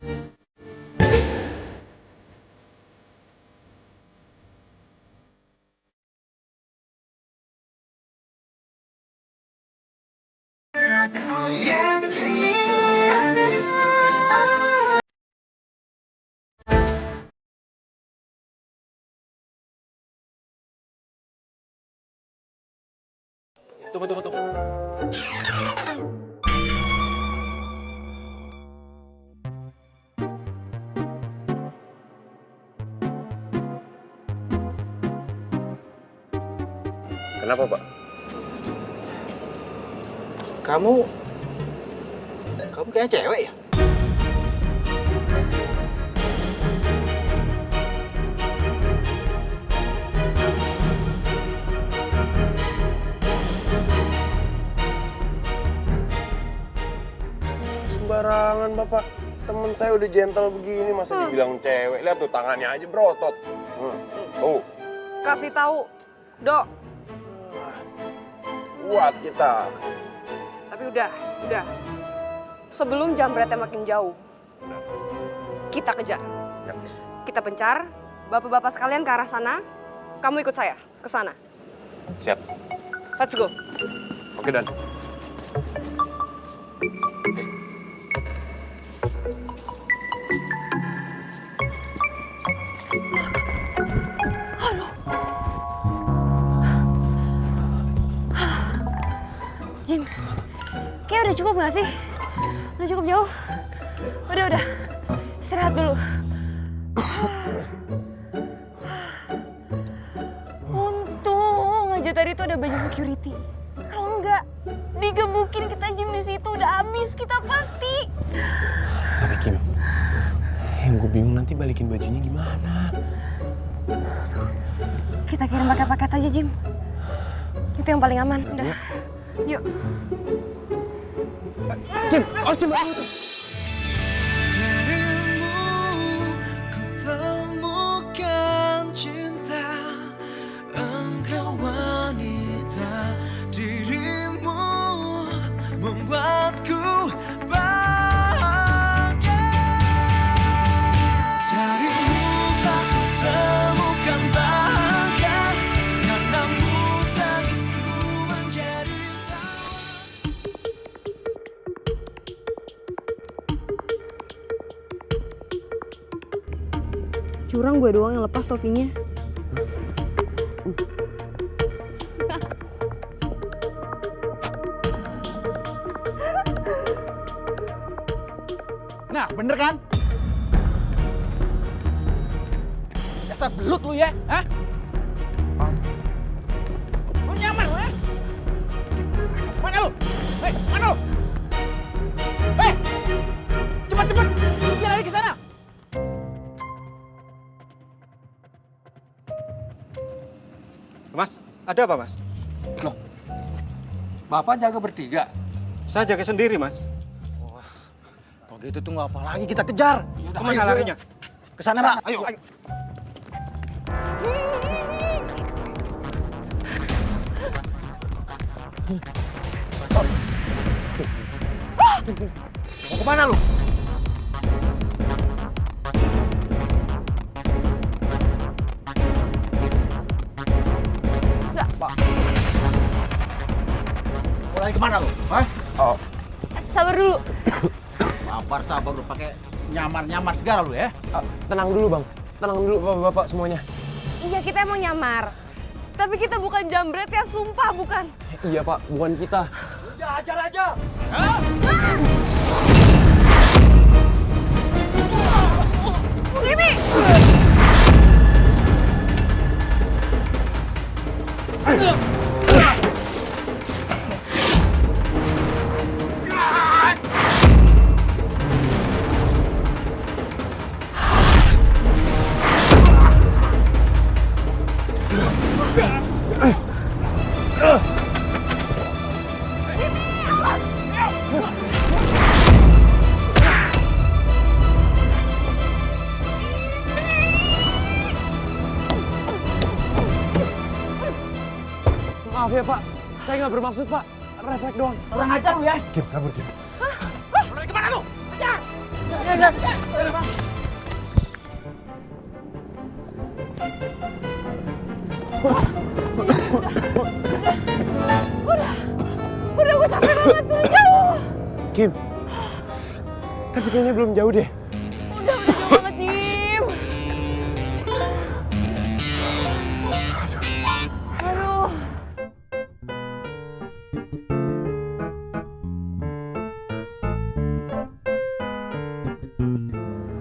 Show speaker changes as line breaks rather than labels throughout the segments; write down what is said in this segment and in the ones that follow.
Tunggu. Kenapa, Pak?
Kamu kayaknya cewek ya?
Sembarangan, Bapak. Temen saya udah gentle begini, masa dibilang cewek. Lihat tuh, tangannya aja berotot. Tuh.
Kasih tahu, Dok.
Kuat kita.
Tapi udah. Sebelum jambretnya makin jauh, kita kejar.
Ya.
Kita pencar, bapak-bapak sekalian ke arah sana. Kamu ikut saya ke sana.
Siap.
Let's go.
Oke, Dan.
Jim, kayak udah cukup gak sih? Udah cukup jauh? Udah. Istirahat dulu. Untung aja tadi tuh ada baju security. Kalau enggak, digebukin kita Jim di situ udah habis kita pasti.
Tapi Kim, yang gue bingung nanti balikin bajunya gimana?
Kita kirim pakai paket aja Jim. Itu yang paling aman. Udah. Yuk.
Kim, coba itu.
Darimu ku temukan cinta, engkau wanita, dirimu membuatku bahagia. Darimu telah ku temukan bahagia, karenamu tangisku menjadi
Curang gue doang yang lepas topinya.
Nah, bener kan? Dasar belut lu ya, hah? Lu nyaman lu ya? Mana lu? Hei, mana lu? Hei! Cepat! Dia lari ke sana!
Mas, ada apa mas?
Loh, Bapak jaga bertiga?
Saya jaga sendiri mas.
Kalau gitu tunggu apa lagi, kita kejar! Yaudah,
Kemana larinya?
Ke sana, Nak. Ayo. Mau kemana lu?
Enggak.
Mau lari kemana lu? Hah?
Sabar dulu.
Sabar lu pakai nyamar segala lu ya?
Tenang dulu bang, tenang dulu bapak-bapak semuanya.
Iya kita emang nyamar. Tapi kita bukan jambret ya, sumpah bukan.
Iya pak, bukan kita.
Udah, ajar aja!
Ini!
Maaf ya pak, saya nggak bermaksud pak. Refleks doang.
Kurang ajar lu ya!
Kim, kabur Kim.
Mau lari kemana lu? Ajar!
Udah gue capek banget, udah jauh.
Kim, tapi kayaknya belum jauh deh.
Udah jauh banget, Jim. Aduh.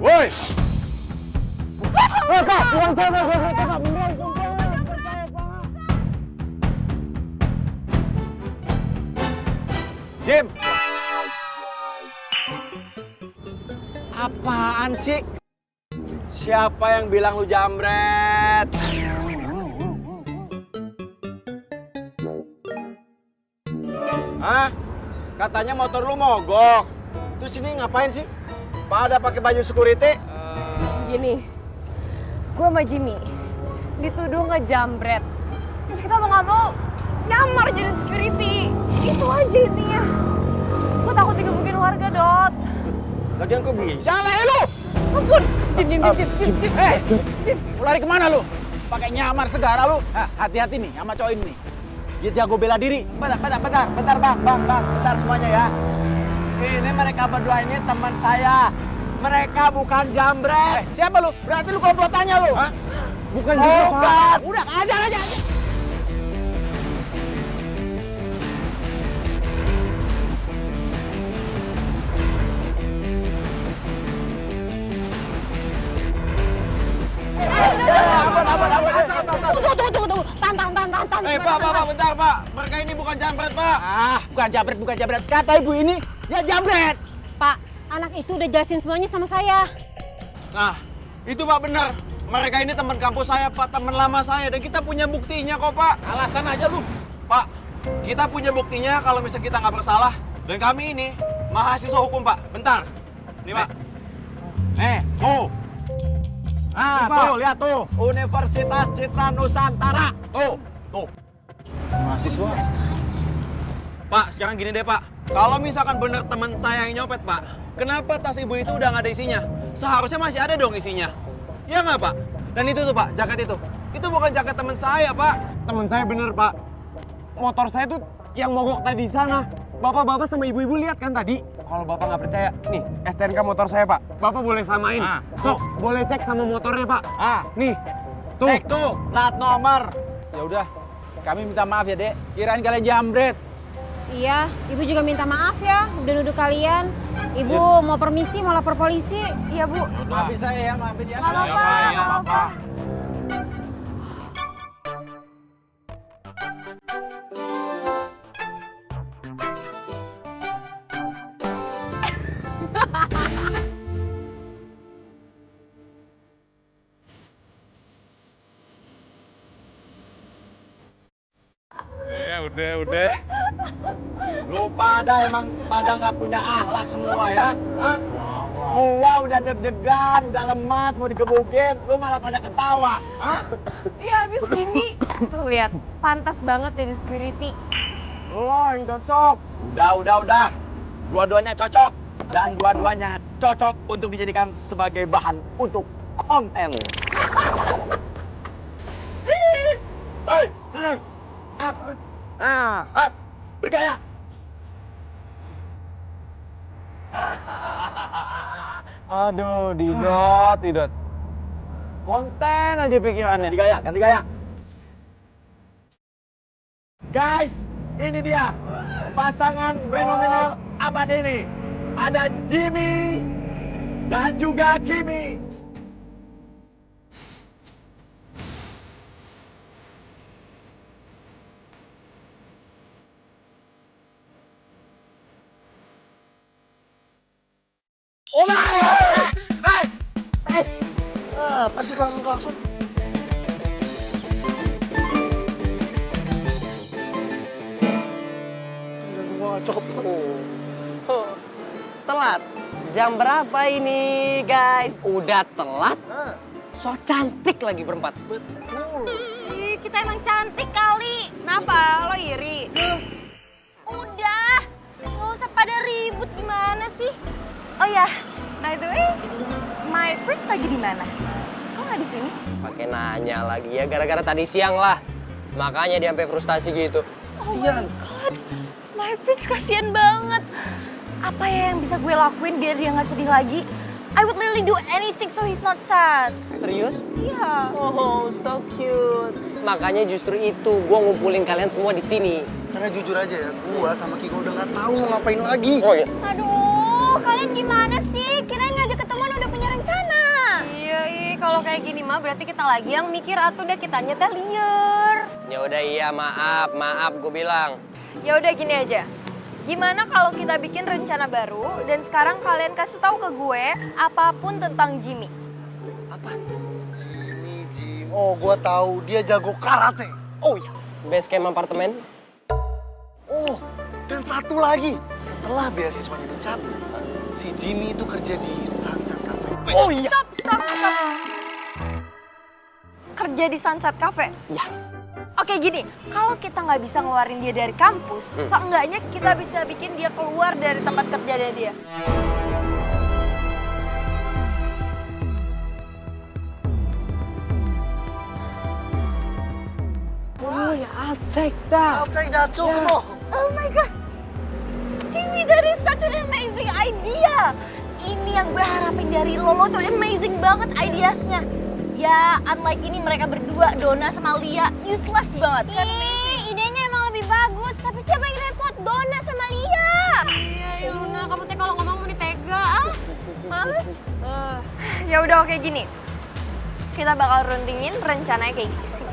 Woi! Jim!
Apaan sih? Siapa yang bilang lu jambret? Hah? Katanya motor lu mogok. Terus ini ngapain sih? Pada pakai baju security?
Gini, gue sama Jimmy dituduh ngejambret. Terus kita mau nggak mau nyamar jadi security. Itu aja intinya. Gue takut digebukin warga, Dot.
Lagian kok bisa lah lu?
Ampun, Jim.
Mau lari kemana lu? Pakai nyamar segala lu. Hati-hati nih sama cowok ini. Dia jago bela diri. Bentar bang, semuanya ya. Ini mereka berdua ini teman saya. Mereka bukan jambret. Siapa lu? Berarti lu komplotannya lu? Hah?
Bukan juga, Pak.
Udah, aja.
Tunggu. Tahan.
Pak, bentar, Pak. Mereka ini bukan jambret, Pak. Bukan jambret. Kata ibu ini, ya jambret.
Pak, anak itu udah jelasin semuanya sama saya.
Nah, itu Pak benar. Mereka ini teman kampus saya, Pak. Teman lama saya. Dan kita punya buktinya kok, Pak. Alasan aja lu. Pak, kita punya buktinya kalau misalnya kita nggak bersalah. Dan kami ini mahasiswa hukum, Pak. Bentar. Nih, Pak. Tuh. Nah, tuh, lihat tuh. Universitas Citra Nusantara. Tuh. Mahasiswa. Pak, sekarang gini deh, Pak. Kalau misalkan bener teman saya yang nyopet, Pak, kenapa tas ibu itu udah nggak ada isinya? Seharusnya masih ada dong isinya. Iya nggak, Pak? Dan itu tuh, Pak, jaket itu. Itu bukan jaket teman saya, Pak.
Teman saya bener, Pak. Motor saya tuh yang mogok tadi di sana. Bapak-bapak sama ibu-ibu lihat kan tadi? Kalau Bapak nggak percaya, nih STNK motor saya, Pak. Bapak boleh samain. Sok, boleh cek sama motornya, Pak. Nih, tuh.
Cek tuh, plat nomor. Ya udah, kami minta maaf ya, Dek. Kirain kalian jambret.
Iya, ibu juga minta maaf ya, udah nuduh kalian. Ibu mau permisi, mau lapor polisi.
Iya, Bu.
Maafin saya ya, maafin ya.
Nggak apa-apa.
Udah.
Lu pada emang nggak punya akhlak semua ya? Hah? Gua udah deg-degan, udah lemas, mau digebukin, lu malah pada ketawa. Hah?
Iya, habis gini. Tuh lihat, pantas banget jadi security.
Lo yang cocok. Udah. Dua-duanya cocok. Dan dua-duanya cocok untuk dijadikan sebagai bahan untuk konten. Hei, senang. Bergaya.
Aduh, Didot.
Konten aja pikirannya. Ganti gaya. Guys, ini dia pasangan fenomenal abad ini. Ada Jimmy dan juga Kimi. Apa sih klakson?
Telat. Jam berapa ini, guys? Udah telat? So cantik lagi berempat.
Ih, kita emang cantik kali. Kenapa? Lo iri? Udah, nggak usah pada ribut gimana sih? Oh ya, by the way, lagi di mana? Kok nggak di sini?
Pakai nanya lagi ya, gara-gara tadi siang lah. Makanya dia sampai frustasi gitu.
Oh my god, my prince kasihan banget. Apa ya yang bisa gue lakuin biar dia nggak sedih lagi? I would literally do anything so he's not sad.
Serius?
Iya.
Oh, so cute. Makanya justru itu gue ngumpulin kalian semua di sini.
Karena jujur aja ya, gua sama Kiko udah nggak tahu mau ngapain lagi.
Oh iya.
Aduh, kalian gimana sih? Kirain ngajak ketemuan udah punya rencana.
Iya, kalau kayak gini mah berarti kita lagi yang mikir atau udah kita nyetel liar.
Ya udah iya, maaf gue bilang.
Ya udah gini aja. Gimana kalau kita bikin rencana baru dan sekarang kalian kasih tahu ke gue apapun tentang Jimmy.
Apa?
Jimmy. Oh, gua tahu dia jago karate.
Oh iya. Base camp apartemen.
Oh, dan satu lagi. Setelah beasiswanya dicabut, si Jimmy itu kerja di Sunset Cafe.
Oh iya.
Stop. Kerja di Sunset Cafe?
Iya.
Oke gini, kalau kita nggak bisa ngeluarin dia dari kampus, seenggaknya kita bisa bikin dia keluar dari tempat kerjanya dia.
Oh ya, I'll take that.
I'll take that too, come on.
Oh my god, Jimmy, that is such an amazing idea. Ini yang gue harapin dari lo tuh amazing banget ideasnya. Ya, unlike ini mereka berdua, Donna sama Lia, useless banget.
Ih, idenya emang lebih bagus. Tapi siapa yang repot? Donna sama Lia.
Iya, Luna, kamu teh kalau ngomong mau ditega, males. Ya udah oke gini, kita bakal runtingin rencananya kayak gini sih.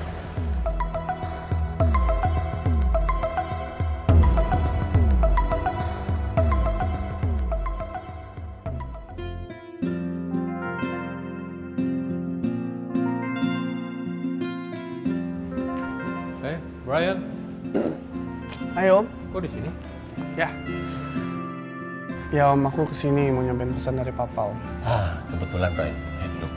Brian,
Ayo Om.
kok di sini?
Ya. Ya Om, aku kesini mau nyampein pesan dari Papa Om.
Kebetulan Brian. Duduk.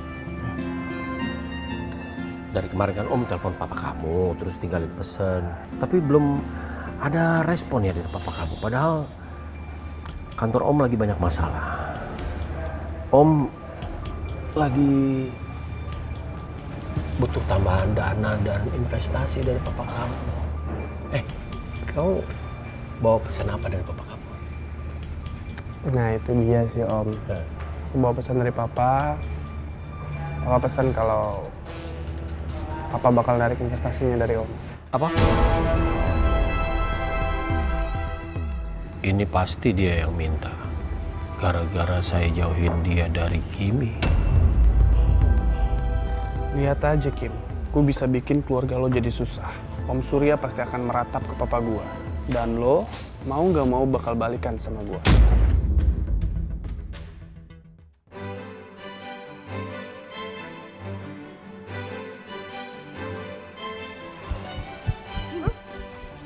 Dari kemarin kan Om telepon papa kamu, terus tinggalin pesan. Tapi belum ada respon ya dari papa kamu. Padahal kantor Om lagi banyak masalah. Om lagi butuh tambahan dana dan investasi dari papa kamu. Kamu bawa pesan apa dari papa kamu?
Nah itu dia sih Om. Aku bawa pesan dari Papa. Papa pesan kalau Papa bakal narik investasinya dari Om.
Apa? Ini pasti dia yang minta. Gara-gara saya jauhin dia dari Kimi.
Lihat aja Kim, gue bisa bikin keluarga lo jadi susah. Om Surya pasti akan meratap ke papa gue. Dan lo mau gak mau bakal balikan sama gue.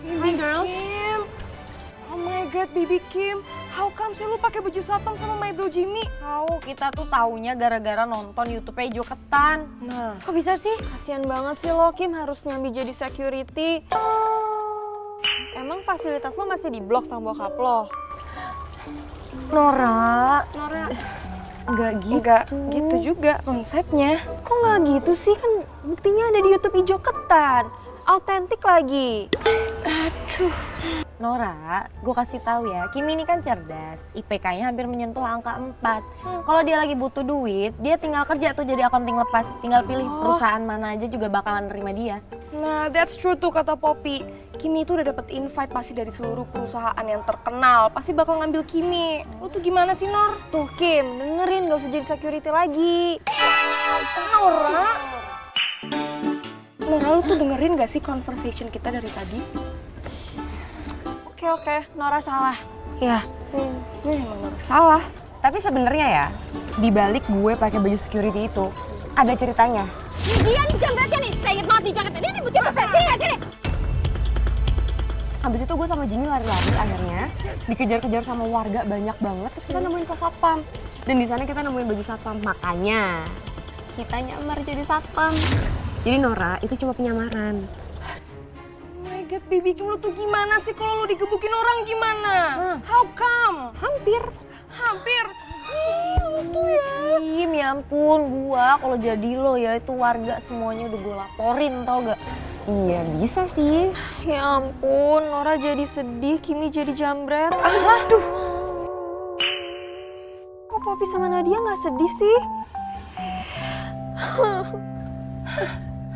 Hi girls. Kim. Oh my god, baby Kim. How come sih lu pakai baju satpam sama my bro Jimmy?
Tahu, kita tuh taunya gara-gara nonton YouTube-nya Joketan.
Nah,
Kok bisa sih?
kasihan banget sih lo Kim harus nyambi jadi security.
Emang fasilitas lo masih diblok sama bokap lo?
Nora,
Enggak gitu.
enggak gitu juga konsepnya.
Kok nggak gitu sih? Kan buktinya ada di YouTube Joketan. Autentik lagi.
Aduh.
Nora, gue kasih tahu ya, Kimi ini kan cerdas. IPK-nya hampir menyentuh angka 4. Kalau dia lagi butuh duit, dia tinggal kerja tuh jadi accounting lepas. Tinggal pilih perusahaan mana aja juga bakalan nerima dia.
Nah, that's true tuh kata Poppy. Kimi itu udah dapet invite pasti dari seluruh perusahaan yang terkenal. Pasti bakal ngambil Kimi. Lu tuh gimana sih, Nor?
Tuh Kim, dengerin gak usah jadi security lagi.
Nora? Nora, lu tuh dengerin gak sih conversation kita dari tadi?
Oke, Nora salah.
Ya, emang Nora salah.
Tapi sebenarnya ya, di balik gue pakai baju security itu, ada ceritanya.
Dia nih jambretnya nih. Saya inget banget di jaket. Ini bukti apa saya? Sini nggak sini?
Habis itu gue sama Jimmy lari-lari akhirnya, dikejar-kejar sama warga banyak banget, terus kita nemuin pos satpam. Dan di sana kita nemuin baju satpam, makanya kita nyamar jadi satpam. Jadi Nora itu cuma penyamaran.
Oh my god, baby Kim, lu tuh gimana sih kalau lu digebukin orang gimana? How come?
Hampir.
Hampir. Ih, lu tuh ya. Kim, ya ampun, gua kalau jadi lo ya itu warga semuanya udah gue laporin, tau gak?
Iya bisa sih.
Ya ampun, Nora jadi sedih, Kimi jadi jambret. Aduh. Kok Poppy sama Nadia gak sedih sih?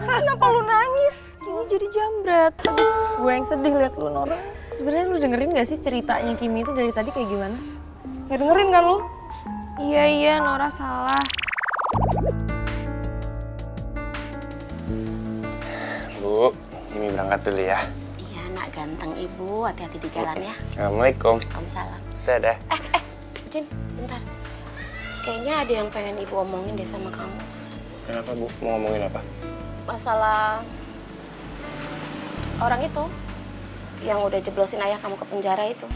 Kenapa lu nangis? Kimi jadi jambret. Aduh, gue yang sedih liat lu, Nora. Sebenarnya lu dengerin gak sih ceritanya Kimi itu dari tadi kayak gimana?
Gak dengerin kan lu?
Iya, Nora salah.
Bu, Kimi berangkat dulu ya.
Iya, nak ganteng ibu. Hati-hati di jalan ya.
Assalamualaikum.
Waalaikumsalam.
Dadah.
Jim, bentar. Kayaknya ada yang pengen ibu omongin deh sama kamu.
Kenapa, Bu? Mau ngomongin apa?
Masalah orang itu yang udah jeblosin ayah kamu ke penjara itu.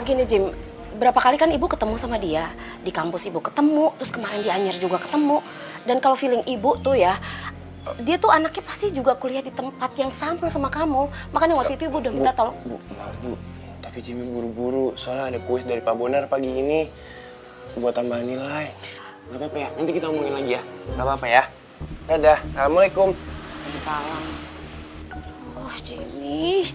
Gini Jim, berapa kali kan ibu ketemu sama dia. Di kampus ibu ketemu, terus kemarin di Anyer juga ketemu. Dan kalau feeling ibu tuh ya, dia tuh anaknya pasti juga kuliah di tempat yang sama kamu. Makanya waktu itu ibu udah minta tolong.
Bu, maaf Bu, tapi Jimmy buru-buru. Soalnya ada kuis dari Pak Bonar pagi ini. Buat tambahan nilai. Gak apa-apa ya, nanti kita omongin lagi ya. Gak apa-apa ya. Dadah, Assalamualaikum.
Waalaikumsalam. Oh Jimmy,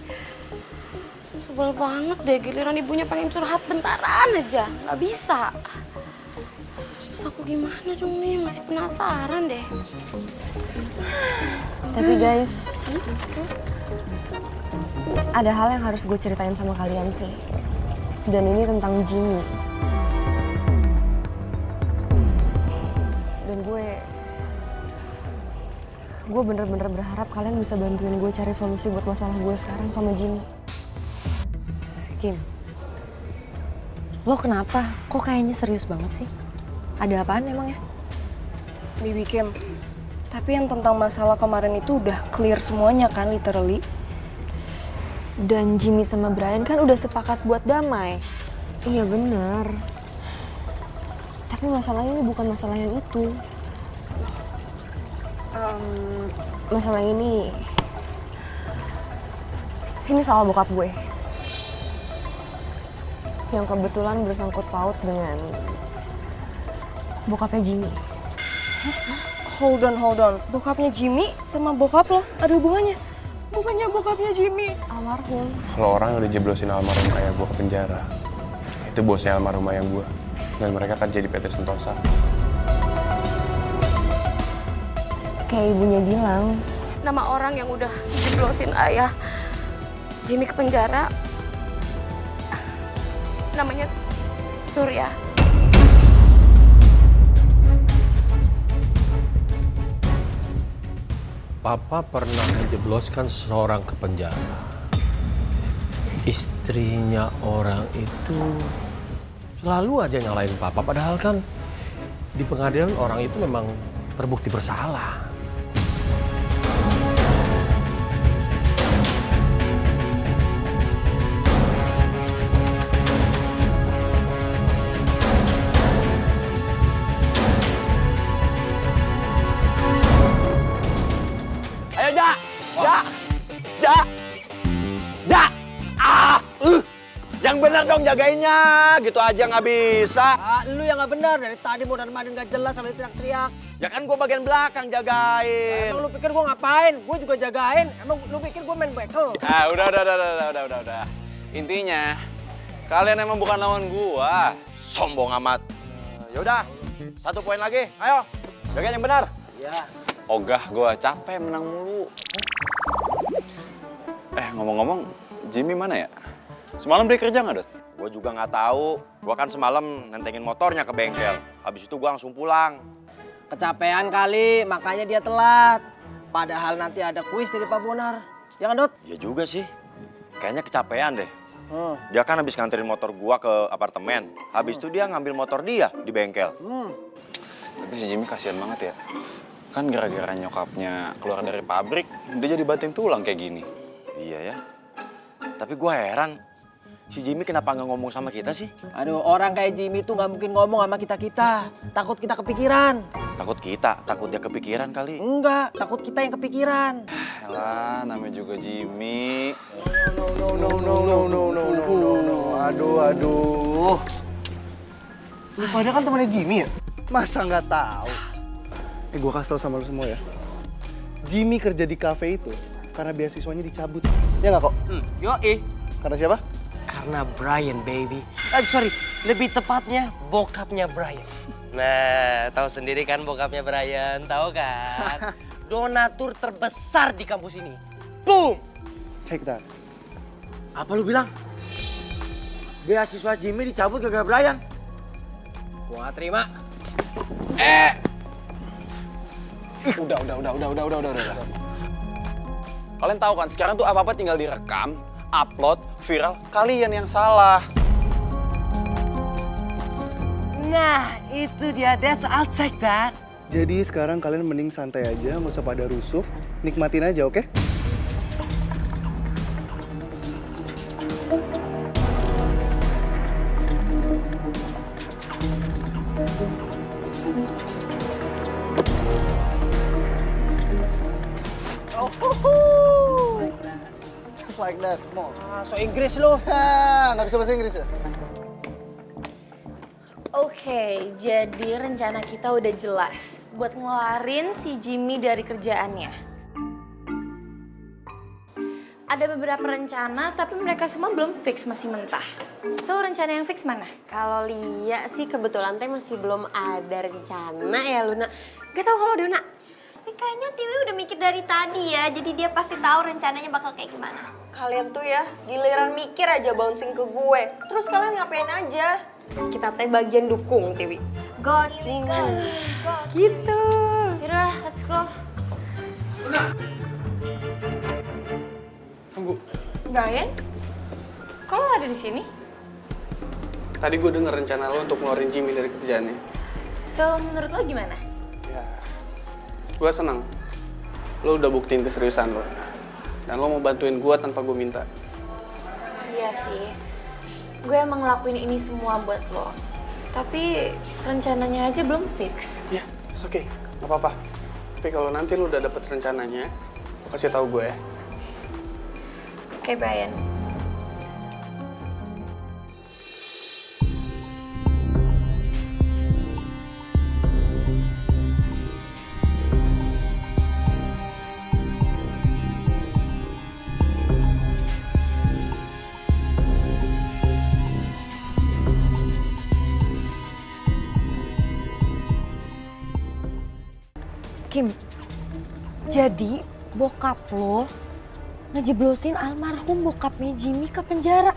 sebel banget deh giliran ibunya pengen curhat bentaran aja. Nggak bisa. Terus aku gimana dong nih, masih penasaran deh.
Tapi guys, ada hal yang harus gue ceritain sama kalian sih. Dan ini tentang Jimmy. Dan gue bener-bener berharap kalian bisa bantuin gue cari solusi buat masalah gue sekarang sama Jimmy. Kim, lo kenapa? Kok kayaknya serius banget sih? Ada apaan emang ya?
Bibi Kim, tapi yang tentang masalah kemarin itu udah clear semuanya kan, literally. Dan Jimmy sama Brian kan udah sepakat buat damai.
Iya benar. Tapi masalahnya ini bukan masalah yang itu. Masalah ini soal bokap gue. Yang kebetulan bersangkut paut dengan bokapnya Jimmy.
Hold on. Bokapnya Jimmy sama bokap lo ada hubungannya? Bukannya bokapnya Jimmy
almarhum.
Kalau orang yang udah jeblosin almarhum ayah gue ke penjara, itu bosnya almarhum ayah gue. Dan mereka kan jadi PT Sentosa.
Kayak ibunya bilang.
Nama orang yang udah jeblosin ayah Jimmy ke penjara, namanya Surya.
Papa pernah menjebloskan seseorang ke penjara. Istrinya orang itu selalu aja nyalain Papa, padahal kan di pengadilan orang itu memang terbukti bersalah.
Yang benar dong jagainnya, gitu aja nggak bisa.
Lu yang nggak benar, dari tadi mondar-mandir nggak jelas sampai teriak-teriak.
Ya kan gue bagian belakang jagain.
Emang lu pikir gue ngapain? Gue juga jagain. Emang lu pikir gue main bekel?
Udah. Intinya, kalian emang bukan lawan gua. Sombong amat. Yaudah, 1 poin lagi. Ayo, jagain yang benar.
Iya.
Ogah gua capek menang mulu. Ngomong-ngomong, Jimmy mana ya? Semalam dia kerja nggak, Dot? Gue juga nggak tahu. Gue kan semalam nentengin motornya ke bengkel. Habis itu gue langsung pulang.
Kecapean kali, makanya dia telat. Padahal nanti ada kuis dari Pak Bonar. Ya kan, Dot?
Iya juga sih. Kayaknya kecapean deh. Dia kan habis nganterin motor gua ke apartemen. Habis itu dia ngambil motor dia di bengkel. Tapi si Jimmy kasihan banget ya. Kan gara-gara nyokapnya keluar dari pabrik, dia jadi banting tulang kayak gini. Iya ya. Tapi gua heran. Si Jimmy kenapa nggak ngomong sama kita sih?
Aduh, orang kayak Jimmy tuh nggak mungkin ngomong sama kita-kita. Takut kita kepikiran.
Takut kita? Takut dia kepikiran kali?
Enggak, takut kita yang kepikiran.
Alah, namanya juga Jimmy.
No. Aduh. Waduh. Lu pada kan temannya Jimmy ya? Masa nggak tahu? Gue kasih tau sama lu semua ya. Jimmy kerja di cafe itu karena beasiswanya dicabut. Ya nggak kok?
Yoi.
Karena siapa?
Karena Brian, baby. Sorry, lebih tepatnya bokapnya Brian. Nah, tahu sendiri kan bokapnya Brian, tahu kan? Donatur terbesar di kampus ini. Boom!
Take that.
Apa lu bilang? Beasiswa Jimmy dicabut gara-gara Brian.
Gua terima.
Udah. Kalian tahu kan sekarang tuh apa-apa tinggal direkam, upload, viral. Kalian yang salah.
Nah, itu dia. I'll take that.
Jadi sekarang kalian mending santai aja, nggak usah pada rusuh. Nikmatin aja, oke? Just like that, come on.
So Inggris lo.
Nggak bisa bahasa Inggris ya?
Oke, jadi rencana kita udah jelas buat ngeluarin si Jimmy dari kerjaannya. Ada beberapa rencana, tapi mereka semua belum fix, masih mentah. So, rencana yang fix mana?
Kalau Lia sih kebetulan teh masih belum ada rencana ya Luna. Gak tau kalau Dona.
Kayaknya Tiwi udah mikir dari tadi ya, jadi dia pasti tahu rencananya bakal kayak gimana.
Kalian tuh ya giliran mikir aja bouncing ke gue. Terus kalian ngapain aja? Kita teh bagian dukung Tiwi.
Go, Tiwi, go.
Gitu.
Yaudah, let's go.
Tunggu.
Brian, kok lo ada di sini?
Tadi gue denger rencana lo untuk ngeluarin Jimmy dari kerjaannya.
So, menurut lo gimana?
Ya, gue senang. Lo udah buktiin keseriusan lo. Dan lo mau bantuin gue tanpa gue minta.
Iya sih, gue emang ngelakuin ini semua buat lo. Tapi rencananya aja belum fix.
Ya, it's okay. Gak apa-apa. Tapi kalau nanti lo udah dapet rencananya, lo kasih tahu gue ya.
Oke, Brian.
Kim, jadi bokap lo ngejeblosin almarhum bokapnya Jimmy ke penjara.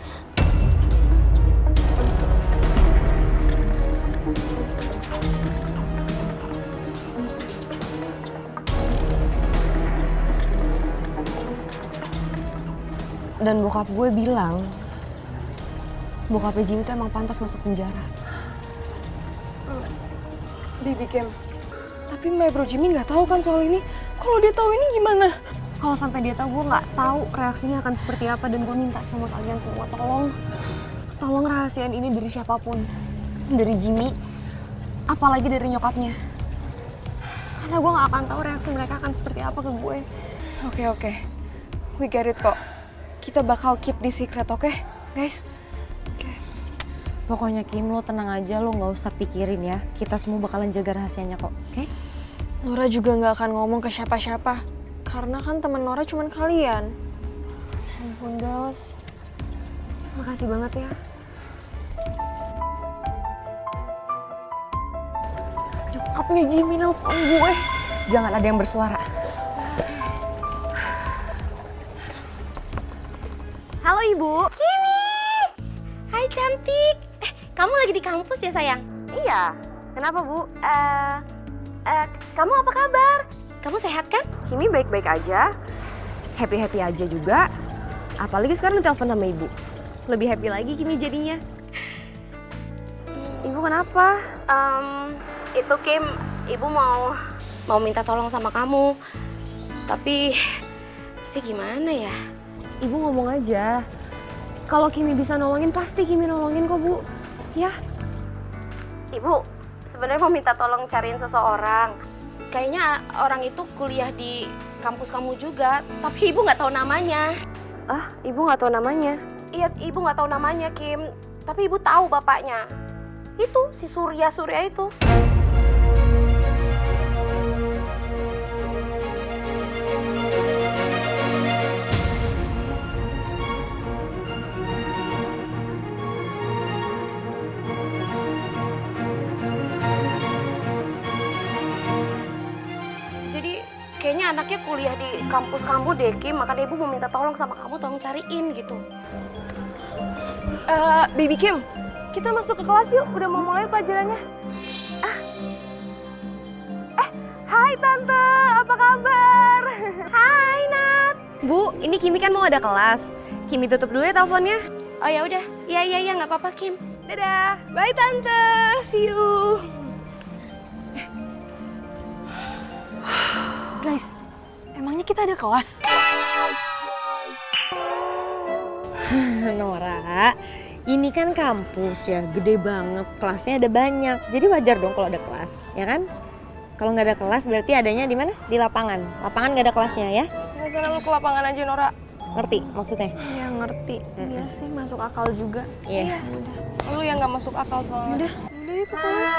Dan bokap gue bilang, bokapnya Jimmy tuh emang pantas masuk penjara.
Baby Kim, tapi my bro Jimmy nggak tahu kan soal ini. Kalau dia tahu ini gimana?
Kalau sampai dia tahu, gue nggak tahu reaksinya akan seperti apa. Dan gue minta sama kalian semua, tolong rahasiaan ini dari siapapun, dari Jimmy, apalagi dari nyokapnya. Karena gue nggak akan tahu reaksi mereka akan seperti apa ke gue.
Oke. We get it kok. Kita bakal keep this secret, oke? Guys?
Pokoknya Kim, lo tenang aja, lo nggak usah pikirin ya. Kita semua bakalan jaga rahasianya kok, oke?
Nora juga nggak akan ngomong ke siapa-siapa. Karena kan teman Nora cuman kalian.
Ampun, girls. Makasih banget ya. Nyokapnya Jimmy nelfon gue. Jangan ada yang bersuara.
Halo Ibu.
Kimi! Hai cantik. Kamu lagi di kampus ya sayang?
Iya. Kenapa, Bu?
Kamu apa kabar? Kamu sehat kan?
Kimi baik-baik aja. Happy-happy aja juga. Apalagi sekarang telepon sama Ibu. Lebih happy lagi Kimi jadinya. Ibu kenapa?
Itu Kim, Ibu mau minta tolong sama kamu. Tapi gimana ya?
Ibu ngomong aja. Kalau Kimi bisa nolongin, pasti Kimi nolongin kok, Bu. Ya.
Ibu, sebenarnya mau minta tolong cariin seseorang. Kayaknya orang itu kuliah di kampus kamu juga, tapi Ibu nggak tahu namanya.
Ah, Ibu nggak tahu namanya?
Iya, Ibu nggak tahu namanya, Kim. Tapi ibu tahu bapaknya. Itu si Surya itu. Jadi kayaknya anaknya kuliah di kampus kamu deh, Kim. Makanya ibu mau minta tolong sama kamu, tolong cariin gitu.
Baby Kim, kita masuk ke kelas yuk. Udah mau mulai pelajarannya. Hai Tante, apa kabar?
Hai Nat.
Bu, ini Kimi kan mau ada kelas. Kimi tutup dulu ya teleponnya.
Oh ya udah, iya nggak apa-apa Kim.
Dadah. Bye Tante, see you.
Guys, emangnya kita ada kelas? Nora, ini kan kampus ya, gede banget, kelasnya ada banyak. Jadi wajar dong kalau ada kelas, ya kan? Kalau nggak ada kelas berarti adanya di mana? Di lapangan. Lapangan nggak ada kelasnya ya?
Nggak usah lu ke lapangan aja Nora.
Ngerti maksudnya?
Iya ngerti. Iya sih masuk akal juga.
Iya.
Udah. Lu yang nggak masuk akal soalnya. Udah yuk ke kelas.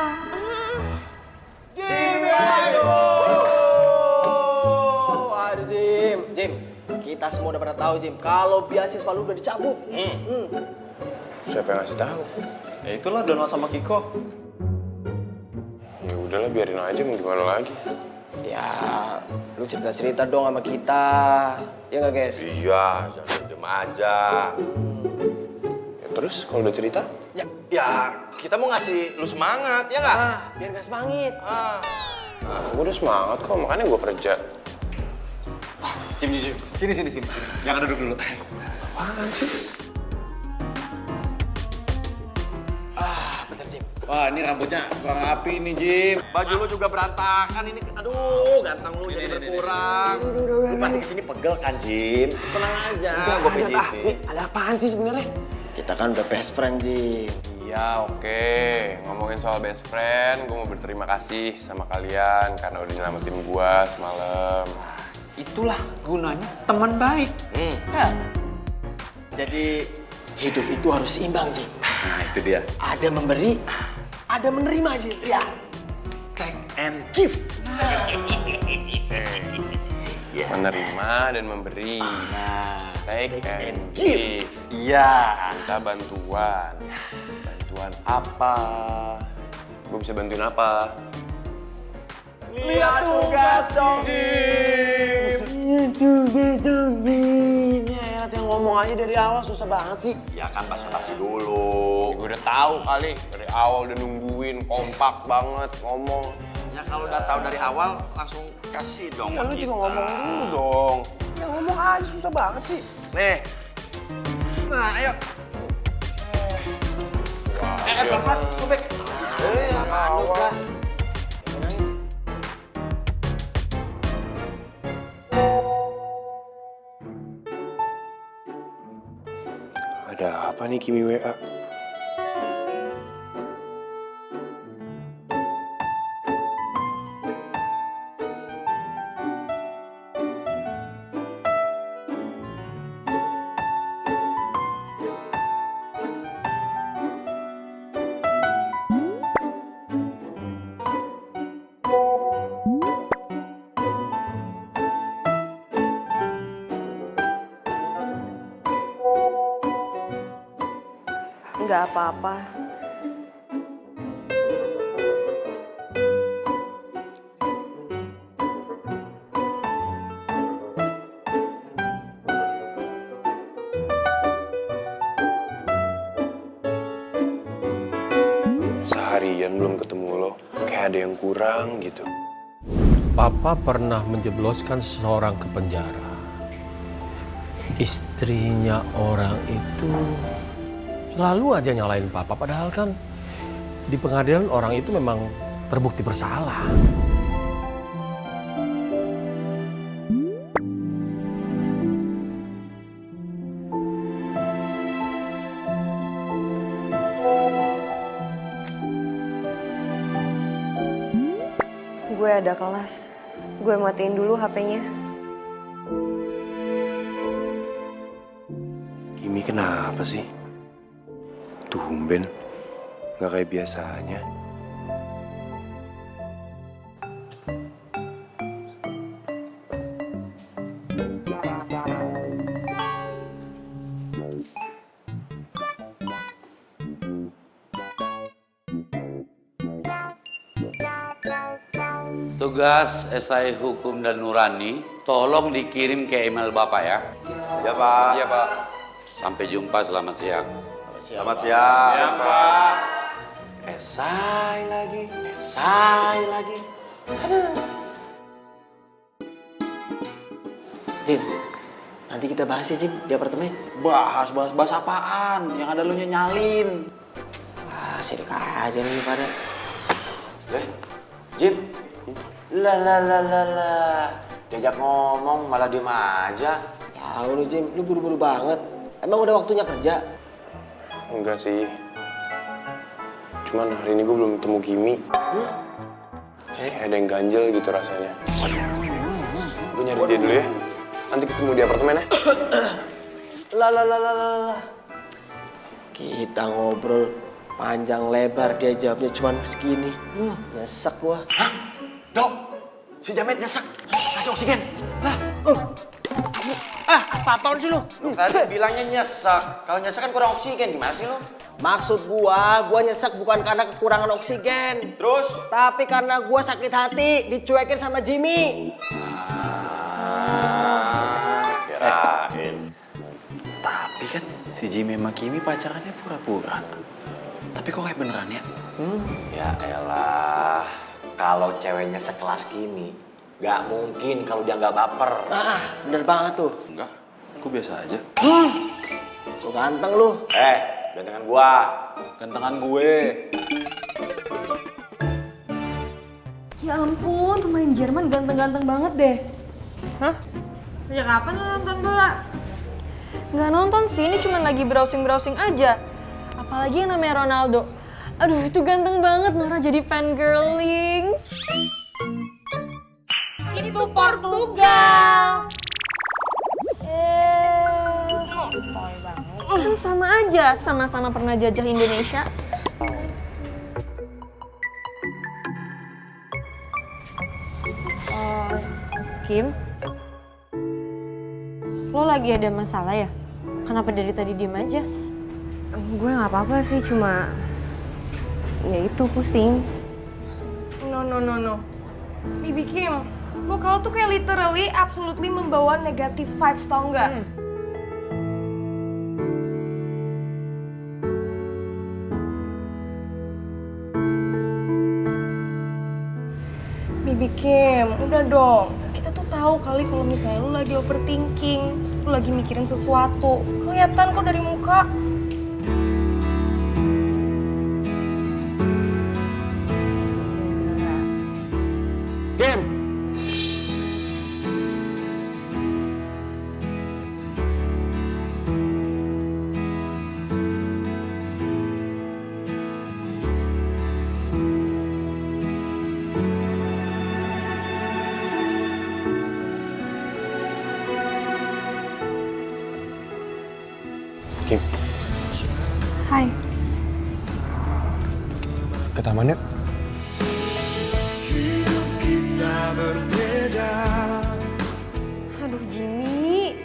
Waduh Jim, kita semua udah pada tahu Jim, kalau beasiswa lu udah dicabut.
Siapa yang ngasih tahu?
Ya itulah Donald sama Kiko.
Ya udahlah, biarin aja, mau gimana lagi.
Ya, lu cerita-cerita dong sama kita. Ya nggak guys?
Iya, jangan diem aja. Ya, terus kalau udah cerita?
Ya kita mau ngasih lu semangat, ya nggak?
Biar nggak semangit.
Gue udah semangat kok, makanya gue kerja.
Jim. Sini. Jangan duduk dulu.
Apaan sih?
Bentar Jim.
Wah, ini rambutnya kurang rapi nih, Jim. Baju lu juga berantakan ini. Aduh, ganteng lu jadi berkurang. Lu pasti kesini pegel kan, Jim? Tenang aja, gue pijitin.
Ada apaan sih sebenarnya?
Kita kan udah best friend, Jim.
Iya, oke. Ngomongin soal best friend, gue mau berterima kasih sama kalian karena udah nyelamatin gue semalam.
Itulah gunanya teman baik.
Ya. Jadi hidup itu harus seimbang, Jim.
Nah, itu dia.
Ada memberi, ada menerima, Jim. Ya. Take and give.
Menerima dan memberi. Take and
give.
give.
Iya.
Minta bantuan. Bantuan apa? Gue bisa bantuin apa?
Lihat tugas dong, Jim.
Ya, yang ngomong aja dari awal susah banget sih.
Ya kan basa-basi dulu.
Gue udah tahu kali dari awal udah nungguin, kompak banget ngomong.
Ya kalau udah tahu dari awal langsung kasih dong.
Ya, lu juga ngomong dulu dong. Ya ngomong aja susah banget sih.
Nih. Nah, ayo. Pelan-pelan, sobek.
Manus dah.
Ada apa nih Kimi WA?
Nggak apa-apa.
Seharian belum ketemu lo, kayak ada yang kurang gitu.
Papa pernah menjebloskan seseorang ke penjara. Istrinya orang itu selalu aja nyalain Papa, padahal kan di pengadilan orang itu memang terbukti bersalah.
Gue ada kelas. Gue matiin dulu HP-nya.
Kimi kenapa sih? Tumben, nggak kayak biasanya.
Tugas esai hukum dan nurani, tolong dikirim ke email Bapak ya.
Ya Pak.
Iya Pak. Sampai jumpa, selamat siang.
Selamat siang.
Siang,
Pak.
Esai lagi. Aduh.
Jim, nanti kita bahas ya Jim di apartemen.
Bahas apaan? Yang ada lu nyalin.
Ah, sirik aja nih pada.
Jim, lah. Diajak ngomong malah diem aja.
Tahu lu Jim, lu buru-buru banget. Emang udah waktunya kerja?
Enggak sih. Cuman hari ini gue belum ketemu Kimi. Kayak ada yang ganjel gitu rasanya. Gue nyari dia dulu ya. Nanti ketemu di apartemen ya.
Lah. Kita ngobrol panjang lebar, dia jawabnya cuma segini. Nyesek gua.
Hah? Dok, si Jamet nyesek. Kasih oksigen.
Apaan sih lu?
Lu tadi bilangnya nyesek. Kalau nyesek kan kurang oksigen, gimana sih lu?
Maksud gua nyesek bukan karena kekurangan oksigen.
Terus?
Tapi karena gua sakit hati, dicuekin sama Jimmy.
Kirain. Tapi kan si Jimmy sama Kimi pacarannya pura-pura. Tapi kok kayak beneran ya?
Ya elah, kalau ceweknya sekelas Kimi, gak mungkin kalau dia nggak baper.
Bener banget tuh.
Enggak, aku biasa aja.
So ganteng lu.
Gantengan gua.
Gantengan gue.
Ya ampun, pemain Jerman ganteng-ganteng banget deh. Hah? Sejak kapan lo nonton bola? Nggak nonton sih, ini cuma lagi browsing-browsing aja. Apalagi yang namanya Ronaldo. Aduh, itu ganteng banget, Nora jadi fangirling. Itu Portugal. Kan sama aja, sama-sama pernah jajah Indonesia. Kim, lo lagi ada masalah ya? Kenapa dari tadi diem aja?
Gue nggak apa-apa sih, cuma ya itu pusing.
No. Bibi Kim, lo kalau tuh kayak literally, absolutely membawa negative vibes, tau nggak? Bibi Kim, udah dong. Kita tuh tahu kali kalau misalnya lo lagi overthinking, lo lagi mikirin sesuatu. Kelihatan kok dari muka.
Kim! Kim,
Hai.
ke taman yuk.
Aduh Jimmy,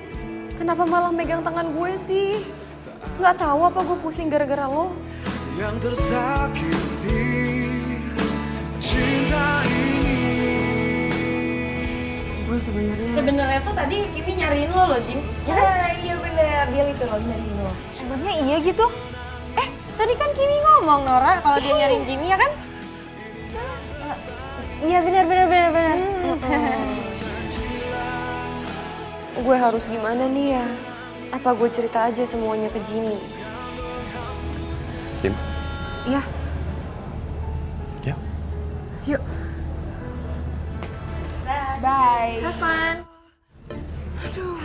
kenapa malah megang tangan gue sih? Nggak tahu apa gue pusing gara-gara lo?
Yang tersakiti cinta ini.
Gue sebenarnya tuh tadi Kimi nyariin lo loh, Jim. Iya bener, dia itu loh nyariin lo. Emangnya iya gitu? Tadi kan Kimi ngomong Nora kalau dia nyariin Jimmy ya kan? Iya bener. Gue harus gimana nih ya? Apa gue cerita aja semuanya ke Jimmy?
Kim?
Iya.
Ya.
Yuk. Bye. Have fun. Aduh.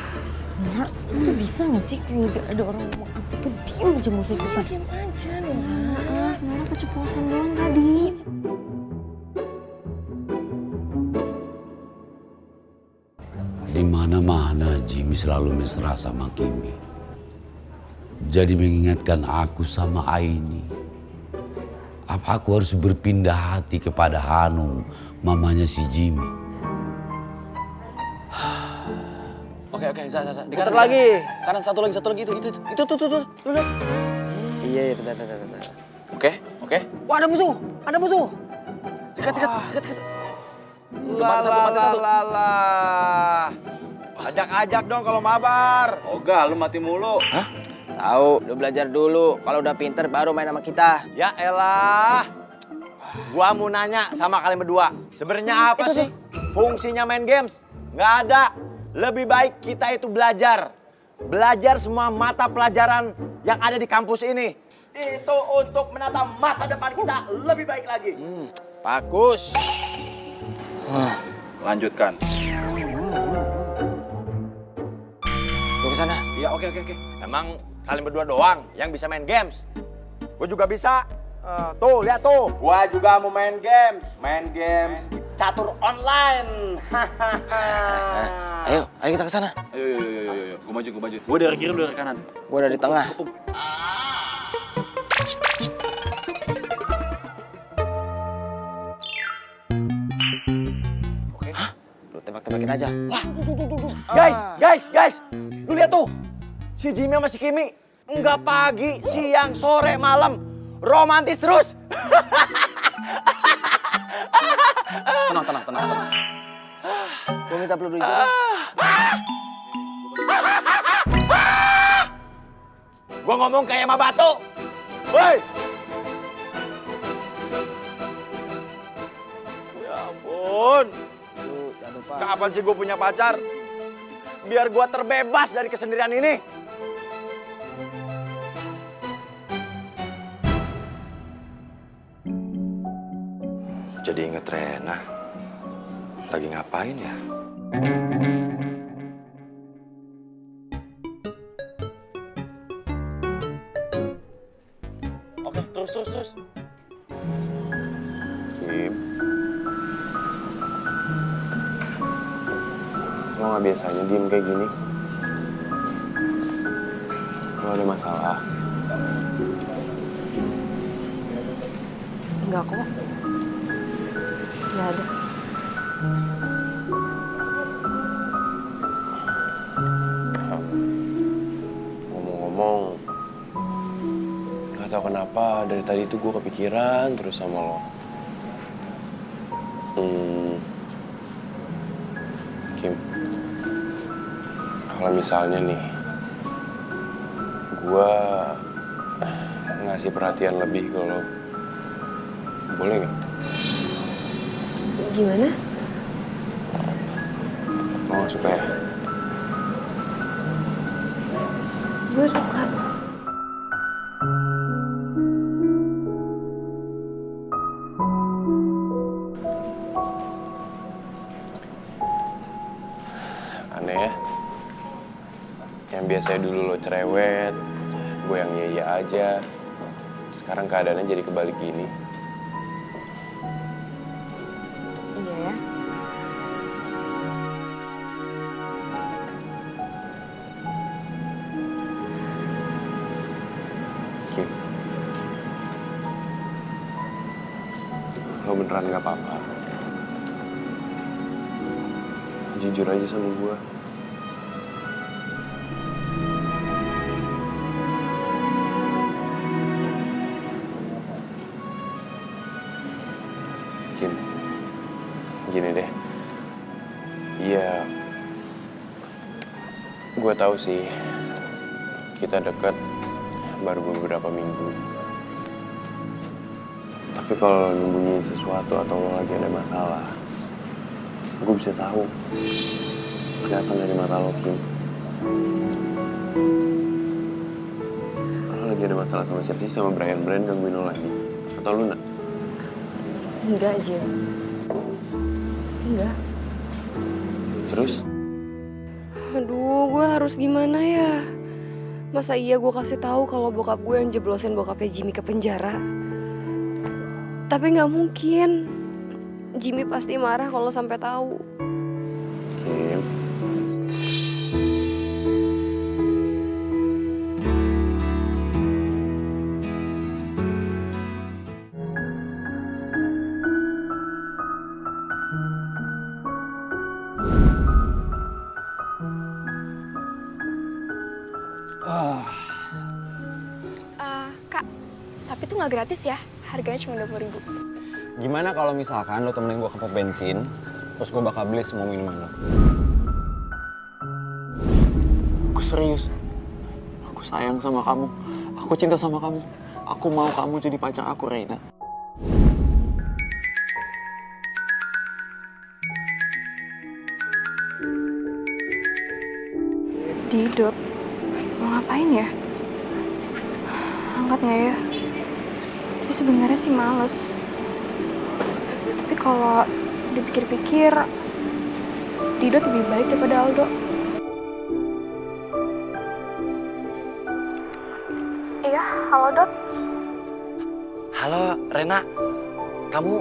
Nora, lu tuh bisa gak sih kalau gak ada orang ngomong apa tuh diem aja gak usah ikutan. Diem aja Nora. Maaf, Nora keceplosan doang tadi.
Di mana-mana Jimmy selalu mesra sama Kimi. jadi mengingatkan aku sama Aini. Apa aku harus berpindah hati kepada Hanung, mamanya si Jimmy?
Oke, Sa. Di kanan lagi. Kanan satu lagi, itu tuh. Lu lihat.
Iya, bentar.
Oke.
Wah, ada musuh.
Cekat.
Lala. Ajak dong kalau mabar.
Ogah, lu mati mulu.
Hah? Tahu, lu belajar dulu. Kalau udah pinter baru main sama kita.
Ya elah. Gua mau nanya sama kalian berdua. Sebenarnya apa sih fungsinya main games? Nggak ada. Lebih baik kita itu belajar. Belajar semua mata pelajaran yang ada di kampus ini. Itu untuk menata masa depan kita lebih baik lagi.
Bagus.
Lanjutkan.
Lu kesana.
Iya, oke. Emang kalian berdua doang yang bisa main games? Gue juga bisa. Tuh, lihat tuh. Gua juga mau main games. Main games catur online.
Ayo kita kesana.
Ayo. Gue maju. Gue dari kiri, lu dari kanan.
Gue dari tengah. Oke. Lu tembak-tembakin aja.
Wah, guys. Lu lihat tuh. Si Jimmy sama si Kimi. Enggak pagi, siang, sore, malam. Romantis terus.
Tenang.
Gue minta peluru hijau.
Gua ngomong kayak sama batu. Woi. Ya ampun.
Jangan lupa.
Kapan sih gue punya pacar? Biar gua terbebas dari kesendirian ini. Jadi inget Rena. Lagi ngapain ya?
Oke, terus.
Kim. Lo nggak biasanya diem kayak gini? Lo ada masalah?
Enggak kok. Nggak ada.
Ngomong-ngomong, gak tau kenapa dari tadi tuh gue kepikiran terus sama lo. Kim, kalau misalnya nih, gue ngasih perhatian lebih ke lo, boleh nggak?
Gimana?
Lo gak suka ya?
Gue suka.
Aneh ya? Yang biasanya dulu lo cerewet, gue yang iya aja. Sekarang keadaannya jadi kebalik gini.
Iya ya.
Kim, lo beneran gak apa-apa? Jujur aja sama gue. Kim, gini deh. Iya, gue tahu sih kita deket baru beberapa minggu. Tapi kalau nyembunyiin sesuatu atau lo lagi ada masalah, gue bisa tahu. Kelihatan dari mata lo, Kim. Lo lagi ada masalah sama siapa sih? Sama Brian gangguin lo lagi? Atau Luna?
Enggak, Jim. Enggak.
Terus?
Aduh, gue harus gimana ya? Masa iya gue kasih tahu kalau bokap gue yang jeblosin bokapnya Jimmy ke penjara? Tapi nggak mungkin. Jimmy pasti marah kalau sampai tahu.
Kim.
Tapi tuh nggak gratis ya, harganya cuma 20.000.
Gimana kalau misalkan lo temenin gue ke pom bensin, terus gue bakal beli semua minuman lo.
Aku serius. Aku sayang sama kamu. Aku cinta sama kamu. Aku mau kamu jadi pacar aku, Reina.
Didot, mau ngapain ya? Angkat nggak ya? Tapi sebenarnya sih males. Tapi kalau dipikir-pikir, Didot lebih baik daripada Aldo. Iya, halo Dot.
Halo, Rena. Kamu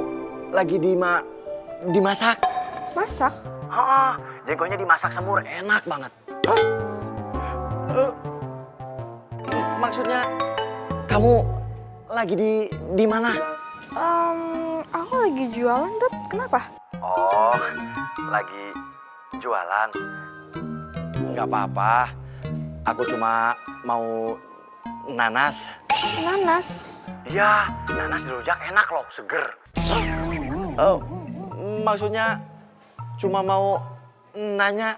lagi dimasak?
Masak?
Oh, jagonya dimasak semur, enak banget. Maksudnya kamu lagi di mana?
Aku lagi jualan, Dot. Kenapa?
Oh, lagi jualan. Nggak apa-apa. Aku cuma mau nanas.
Nanas?
Iya, nanas dirujak enak loh, seger. Oh, maksudnya cuma mau nanya.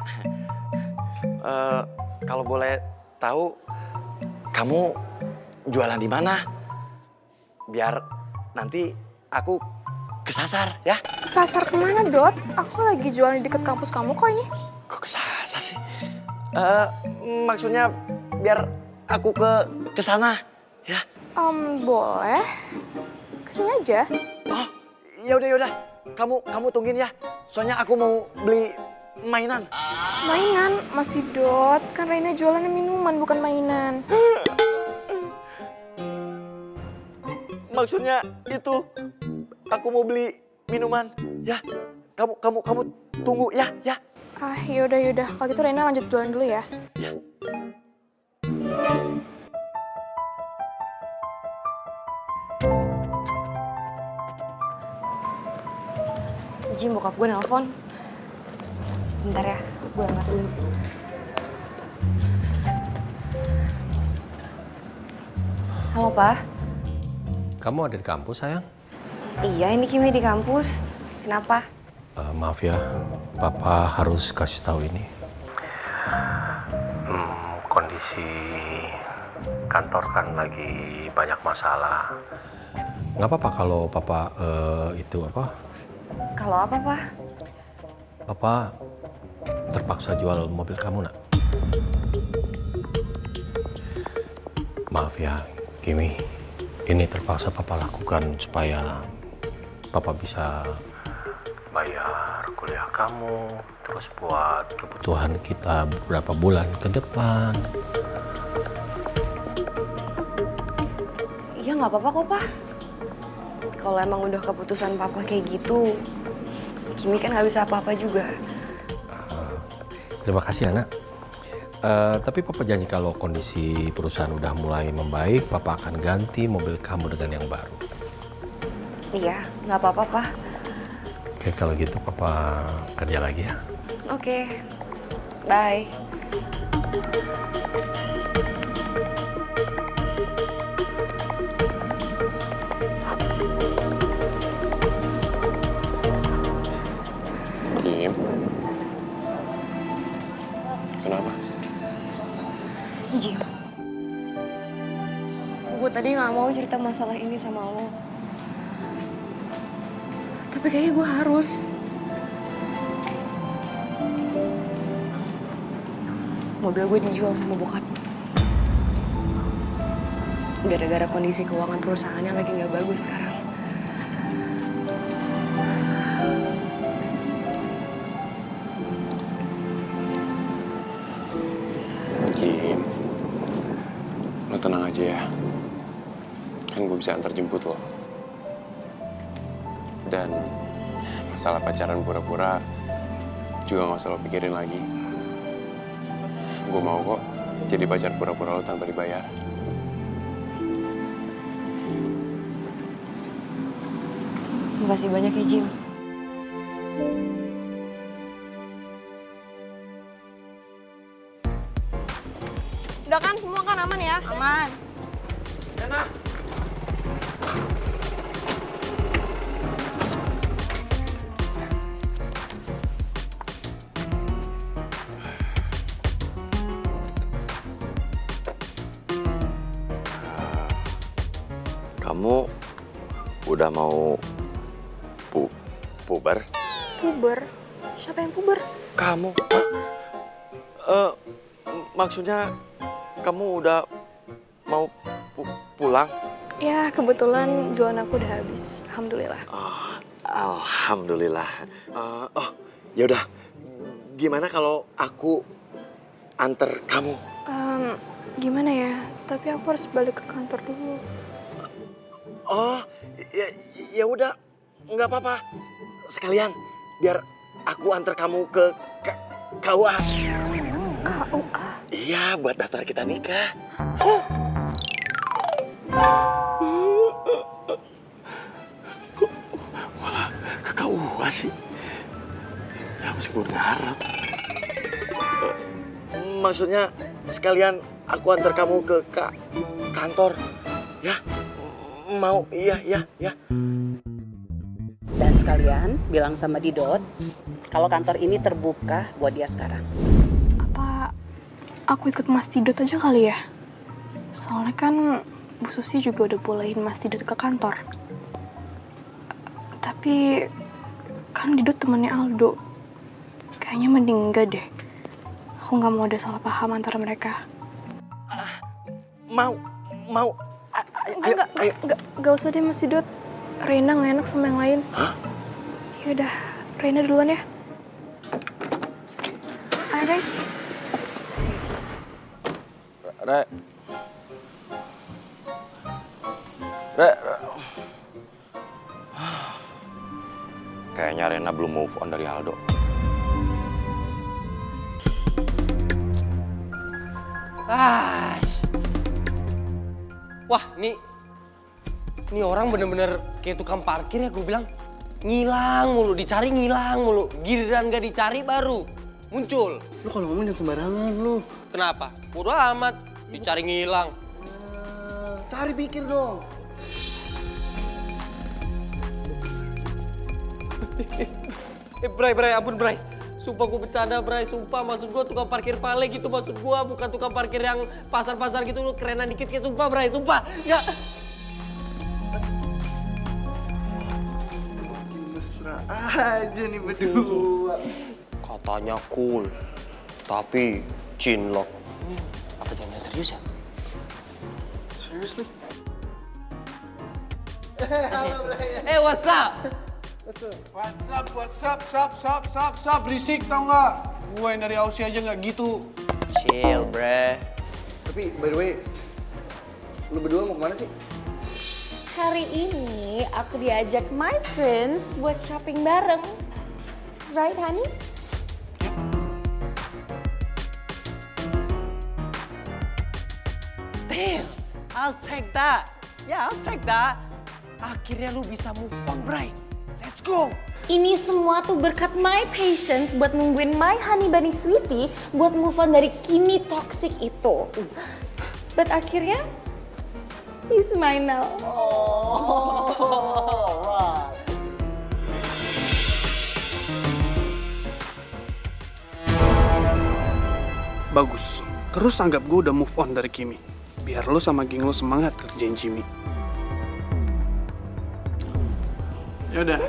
Kalau boleh tahu, kamu jualan di mana? Biar nanti aku kesasar ya.
Kesasar kemana, Dot? Aku lagi jualan di deket kampus kamu kok ini.
Kok kesasar sih? Maksudnya biar aku ke sana ya.
Boleh. Kesini aja.
Oh, yaudah. Kamu tungguin ya. Soalnya aku mau beli mainan.
Mainan? Mas Didot, kan Reina jualannya minuman bukan mainan.
Maksudnya itu aku mau beli minuman ya. Kamu tunggu ya.
Yaudah. Kalau gitu Reina lanjut jualan dulu ya.
Ya.
Jim, bokap gue nelpon. Bentar ya, gue angkat dulu. Halo, Pak.
Kamu ada di kampus, sayang?
Iya, ini Kimi di kampus. Kenapa?
Maaf ya, Papa harus kasih tahu ini. Kondisi kantor kan lagi banyak masalah. Nggak apa-apa kalau Papa
Kalau apa, Pak?
Papa terpaksa jual mobil kamu, nak. Maaf ya, Kimi. Ini terpaksa Papa lakukan supaya Papa bisa bayar kuliah kamu, terus buat kebutuhan kita beberapa bulan ke depan.
Iya, nggak apa-apa kok, Pak. Kalau emang udah keputusan Papa kayak gitu, Kimi kan nggak bisa apa-apa juga.
Terima kasih, anak. Tapi Papa janji kalau kondisi perusahaan udah mulai membaik, Papa akan ganti mobil kamu dengan yang baru.
Iya, nggak apa-apa, Pak.
Oke, kalau gitu Papa kerja lagi ya.
Oke, bye.
Kim. Kenapa?
Jim, gue tadi nggak mau cerita masalah ini sama lo. Tapi kayaknya gue harus. Mobil gue dijual sama bokap. Gara-gara kondisi keuangan perusahaannya lagi nggak bagus sekarang.
Kim, lo tenang aja ya. Kan gue bisa antar jemput lo. Dan masalah pacaran pura-pura juga gak usah lo pikirin lagi. Gue mau kok jadi pacar pura-pura lo tanpa dibayar.
Makasih banyak ya, Jim.
Udah kan semua kan aman ya? Aman.
Kamu udah mau puber?
Puber? Siapa yang puber?
Kamu? Maksudnya kamu udah mau pulang?
Ya, kebetulan jualan aku udah habis. Alhamdulillah.
Oh, alhamdulillah. Yaudah. Gimana kalau aku antar kamu?
Gimana ya? Tapi aku harus balik ke kantor dulu.
Oh, ya udah, nggak apa-apa. Sekalian, biar aku antar kamu ke KUA.
KUA?
Iya, buat daftar kita nikah. Kok malah ke KUA sih? Ya meskipun ngarep. Maksudnya sekalian aku antar kamu ke kantor, ya? Mau? Iya.
Dan sekalian bilang sama Didot kalau kantor ini terbuka buat dia sekarang.
Apa aku ikut Mas Didot aja kali ya? Soalnya kan Bu Susi juga udah bolehin Mas Didot ke kantor. Tapi kan Didot temannya Aldo. Kayaknya mending enggak deh. Aku nggak mau ada salah paham antara mereka.
Mau.
Enggak usah deh Mas Didot. Reina nggak enak sama yang lain.
Hah?
Yaudah, Reina duluan ya. Ayo guys.
Re. Kayaknya Rena belum move on dari Aldo.
Wah, ini orang bener-bener kayak tukang parkir ya, gue bilang. Ngilang mulu, dicari ngilang mulu. Giliran gak dicari baru muncul.
Lu kalau ngomong jangan sembarangan lu.
Kenapa? Bodo amat, dicari ngilang.
Cari pikir dong.
Bray, ampun Bray. Sumpah gue bercanda Bray, sumpah maksud gue tukang parkir vale gitu maksud gue. Bukan tukang parkir yang pasar-pasar gitu, lu kerenan dikit kayak sumpah Bray, sumpah. Ya.
Mesra aja nih berdua.
Katanya cool, tapi cinlok. Apa jangan serius ya?
Serius nih.
Halo Bray. What's up?
What's up, berisik tau nggak? Gue yang dari Aussie aja nggak gitu.
Chill, bre.
Tapi by the way, lu berdua mau kemana sih?
Hari ini aku diajak my friends buat shopping bareng. Right, honey?
Damn, I'll take that. Yeah, I'll take that. Akhirnya lu bisa move on, Bray. Let's go.
Ini semua tuh berkat my patience buat nungguin my honey bunny sweetie buat move on dari Kimi toxic itu. But akhirnya, he's mine now.
Bagus. Terus anggap gue udah move on dari Kimi. Biar lo sama geng lo semangat kerjain Jimmy. Yaudah.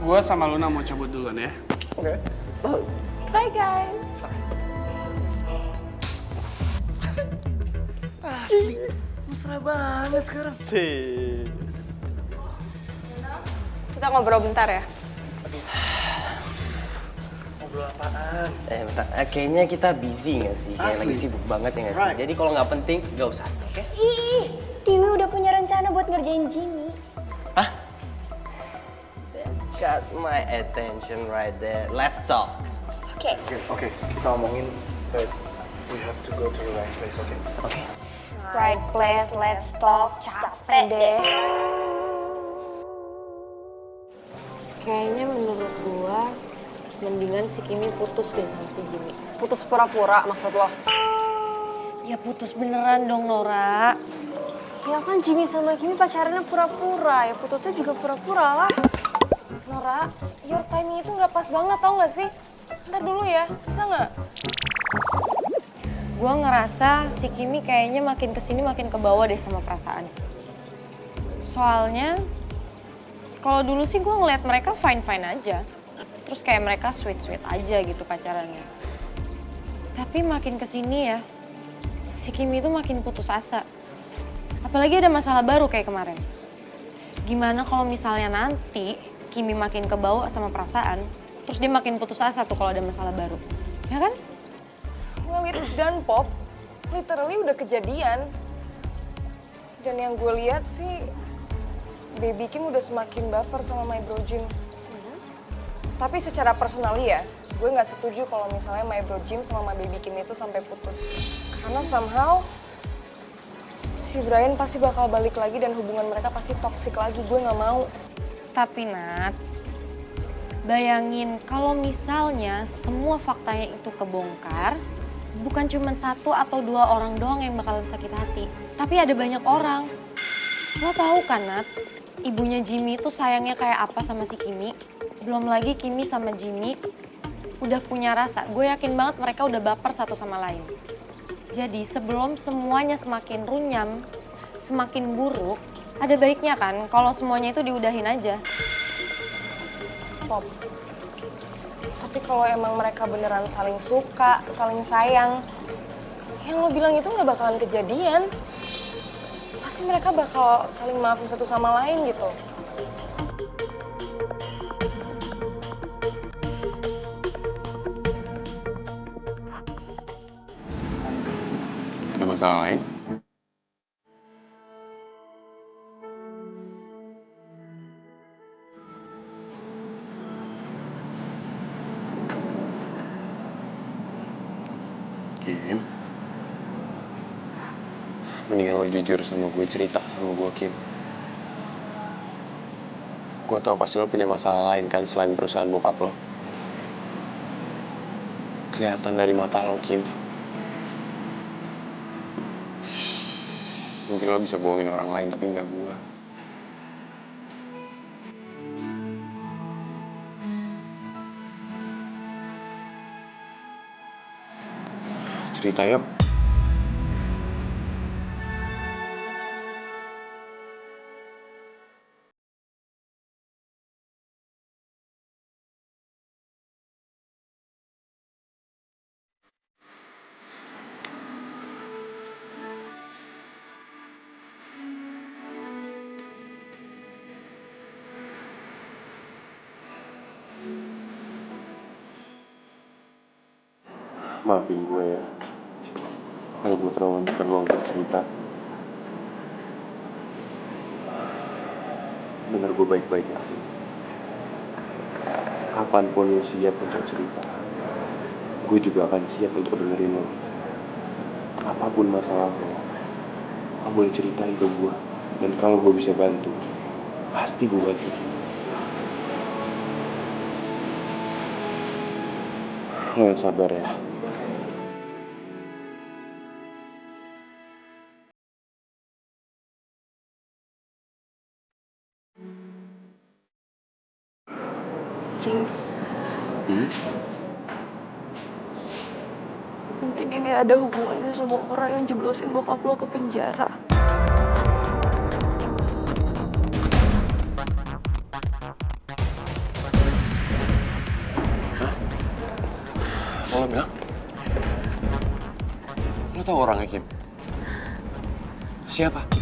Gue sama Luna mau cabut duluan ya.
Oke.
Bye guys.
Asli, mesra banget sekarang.
Kita ngobrol bentar ya.
Ngobrol apaan?
Bentar. Kayaknya kita busy nggak sih? Kayak lagi sibuk banget ya nggak sih? Jadi kalau nggak penting, nggak usah, oke?
Ih, Tiwi udah punya rencana buat ngerjain Jimmy.
That's got my attention right there. Let's talk.
Oke, kita omongin, but we have to go to the right place, oke?
Oke.
Right place, let's talk. Capek deh. Kayaknya menurut gua, mendingan si Kimi putus deh sama si Jimmy. Putus pura-pura maksud lo?
Ya putus beneran dong, Nora.
Ya kan Jimmy sama Kimi pacarannya pura-pura, ya putusnya juga pura-pura lah. Nora, your timing itu nggak pas banget tau nggak sih? Ntar dulu ya, bisa nggak? Gue ngerasa si Kimi kayaknya makin kesini makin ke bawah deh sama perasaan. Soalnya kalau dulu sih gue ngeliat mereka fine-fine aja. Terus kayak mereka sweet-sweet aja gitu pacarannya. Tapi makin kesini ya, si Kimi itu makin putus asa. Apalagi ada masalah baru kayak kemarin. Gimana kalau misalnya nanti Kimi makin kebawa sama perasaan, terus dia makin putus asa tuh kalau ada masalah baru. Ya kan?
Well, it's done, Pop. Literally udah kejadian. Dan yang gue lihat sih, Baby Kim udah semakin baper sama my bro Jim. Tapi secara personally ya, gue nggak setuju kalau misalnya my bro Jim sama my Baby Kim itu sampai putus. Karena somehow si Brian pasti bakal balik lagi dan hubungan mereka pasti toksik lagi. Gue nggak mau.
Tapi Nat, bayangin kalau misalnya semua faktanya itu kebongkar, bukan cuma 1 atau 2 orang doang yang bakalan sakit hati. Tapi ada banyak orang. Lo tahu kan Nat, ibunya Jimmy itu sayangnya kayak apa sama si Kimi. Belum lagi Kimi sama Jimmy udah punya rasa. Gue yakin banget mereka udah baper satu sama lain. Jadi sebelum semuanya semakin runyam, semakin buruk, ada baiknya kan kalau semuanya itu diudahin aja.
Pop, tapi kalau emang mereka beneran saling suka, saling sayang, yang lo bilang itu nggak bakalan kejadian. Pasti mereka bakal saling maafin satu sama lain gitu.
Ada masalah lain? Kim, mendingan lo jujur sama gue, cerita sama gue, Kim. Gue tau pasti lo punya masalah lain kan selain perusahaan bokap lo. Kelihatan dari mata lo, Kim. Mungkin lo bisa bohongin orang lain, tapi nggak gue. Cerita yuk. Maafin gue ya, kalau gue terlalu menekan lo untuk cerita. Dengar gue baik-baik ya. Kapanpun lo siap untuk cerita, gue juga akan siap untuk dengerin lo. Apapun masalah lo boleh ceritain ke gue. Dan kalau gue bisa bantu, pasti gue bantu. Lo yang sabar ya.
James. Mungkin ini ada hubungannya sama orang yang jeblosin bokap lo ke penjara.
Lo bilang? Lo tau orangnya, Kim? Siapa?